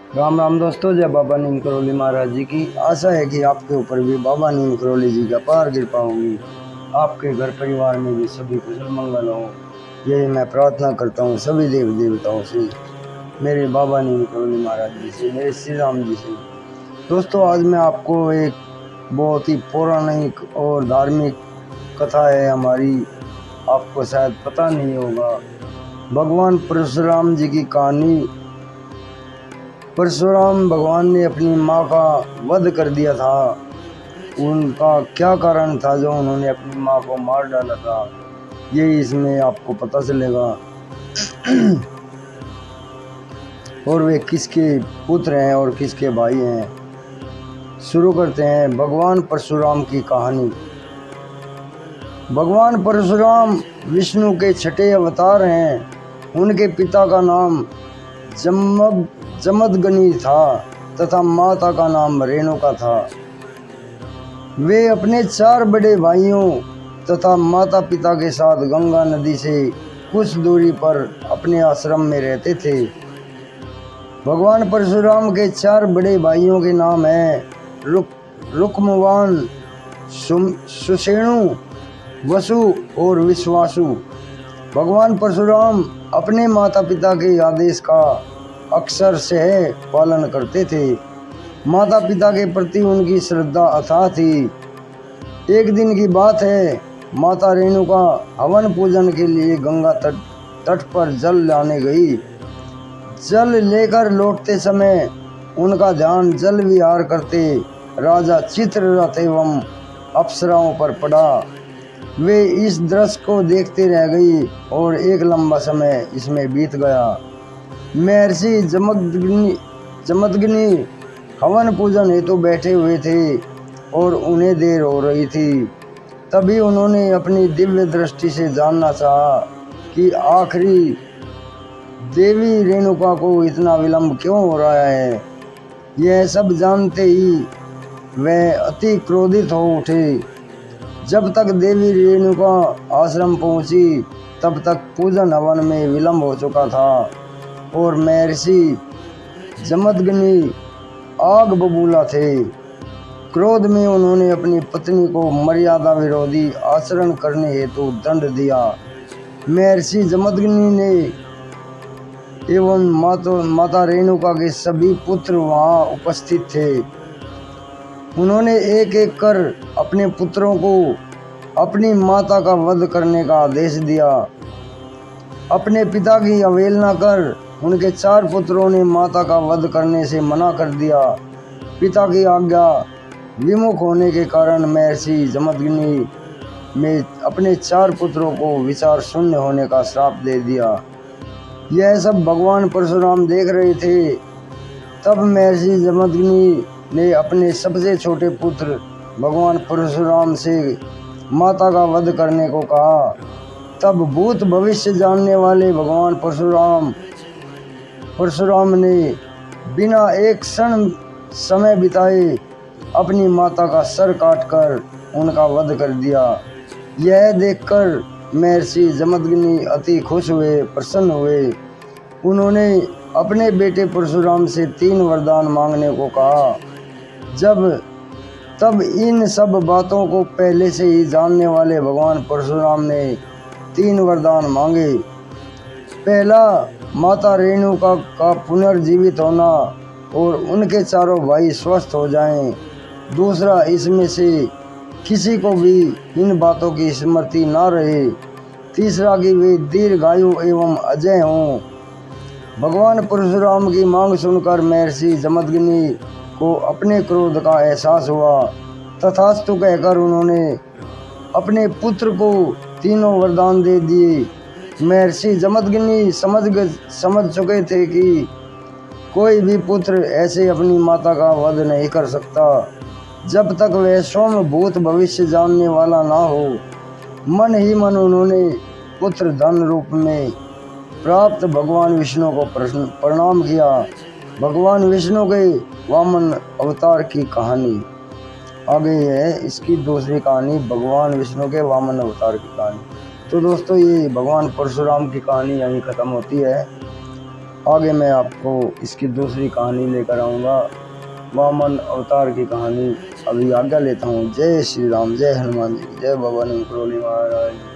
राम राम दोस्तों, जय बाबा नीम करोली महाराज जी की। आशा है कि आपके ऊपर भी बाबा नीम करोली जी का अपार कृपा होगी। आपके घर परिवार में भी सभी कुशल मंगल हो, यही मैं प्रार्थना करता हूँ सभी देव देवताओं से, मेरे बाबा नीम करोली महाराज जी से, मेरे श्री राम जी से। दोस्तों, आज मैं आपको एक बहुत ही पौराणिक और धार्मिक कथा है हमारी, आपको शायद पता नहीं होगा। भगवान परशुराम जी की कहानी। परशुराम भगवान ने अपनी माँ का वध कर दिया था। उनका क्या कारण था जो उन्होंने अपनी माँ को मार डाला था, ये इसमें आपको पता चलेगा। और वे किसके पुत्र हैं और किसके भाई हैं। शुरू करते हैं भगवान परशुराम की कहानी। भगवान परशुराम विष्णु के छठे अवतार हैं। उनके पिता का नाम जमदग्नि था तथा माता का नाम रेणुका था। वे अपने 4 बड़े भाइयों तथा माता पिता के साथ गंगा नदी से कुछ दूरी पर अपने आश्रम में रहते थे। भगवान परशुराम के 4 बड़े भाइयों के नाम हैं रुक्मवान, सुषेणु, वसु और विश्वासु। भगवान परशुराम अपने माता पिता के आदेश का अक्सर से पालन करते थे। माता पिता के प्रति उनकी श्रद्धा अथाह थी। एक दिन की बात है, माता रेणुका हवन पूजन के लिए गंगा तट पर जल लाने गई। जल लेकर लौटते समय उनका ध्यान जल विहार करते राजा चित्ररथ एवं अप्सराओं पर पड़ा। वे इस दृश्य को देखते रह गई और एक लंबा समय इसमें बीत गया। महर्षि जमदग्नि हवन पूजन हेतु बैठे हुए थे और उन्हें देर हो रही थी। तभी उन्होंने अपनी दिव्य दृष्टि से जानना चाहा कि आखिरी देवी रेणुका को इतना विलंब क्यों हो रहा है। यह सब जानते ही वह अति क्रोधित हो उठे। जब तक देवी रेणुका आश्रम पहुंची तब तक पूजन हवन में विलंब हो चुका था और महर्षि जमदग्नि आग बबूला थे। क्रोध में उन्होंने अपनी पत्नी को मर्यादा विरोधी आचरण करने हेतु दंड दिया। महर्षि जमदग्नि ने एवं माता रेणुका के सभी पुत्र वहां उपस्थित थे। उन्होंने एक एक कर अपने पुत्रों को अपनी माता का वध करने का आदेश दिया। अपने पिता की अवहेलना कर उनके 4 पुत्रों ने माता का वध करने से मना कर दिया। पिता की आज्ञा विमुख होने के कारण महर्षि जमदग्नि में अपने 4 पुत्रों को विचार शून्य होने का श्राप दे दिया। यह सब भगवान परशुराम देख रहे थे। तब महर्षि जमदग्नि ने अपने सबसे छोटे पुत्र भगवान परशुराम से माता का वध करने को कहा। तब भूत भविष्य जानने वाले भगवान परशुराम ने बिना एक क्षण समय बिताए अपनी माता का सर काटकर उनका वध कर दिया। यह देखकर महर्षि जमदग्नि अति खुश हुए, प्रसन्न हुए। उन्होंने अपने बेटे परशुराम से 3 वरदान मांगने को कहा। तब इन सब बातों को पहले से ही जानने वाले भगवान परशुराम ने 3 वरदान मांगे। पहला, माता रेणुका का पुनर्जीवित होना और उनके 4 भाई स्वस्थ हो जाएं। दूसरा, इसमें से किसी को भी इन बातों की स्मृति ना रहे। तीसरा, कि वे दीर्घायु एवं अजय हों। भगवान परशुराम की मांग सुनकर महर्षि जमदग्नि को अपने क्रोध का एहसास हुआ। तथास्तु कहकर उन्होंने अपने पुत्र को तीनों वरदान दे दिए। महर्षि जमदग्नि समझ चुके थे कि कोई भी पुत्र ऐसे अपनी माता का वध नहीं कर सकता जब तक वह स्वयं भूत भविष्य जानने वाला ना हो। मन ही मन उन्होंने पुत्र धन रूप में प्राप्त भगवान विष्णु को प्रणाम किया। भगवान विष्णु के वामन अवतार की कहानी आगे है। इसकी दूसरी कहानी भगवान विष्णु के वामन अवतार की कहानी। तो दोस्तों, ये भगवान परशुराम की कहानी यहीं ख़त्म होती है। आगे मैं आपको इसकी दूसरी कहानी लेकर आऊँगा, वामन अवतार की कहानी। अभी आज्ञा लेता हूँ। जय श्री राम, जय हनुमान जी, जय बाबा नीम करोली महाराज।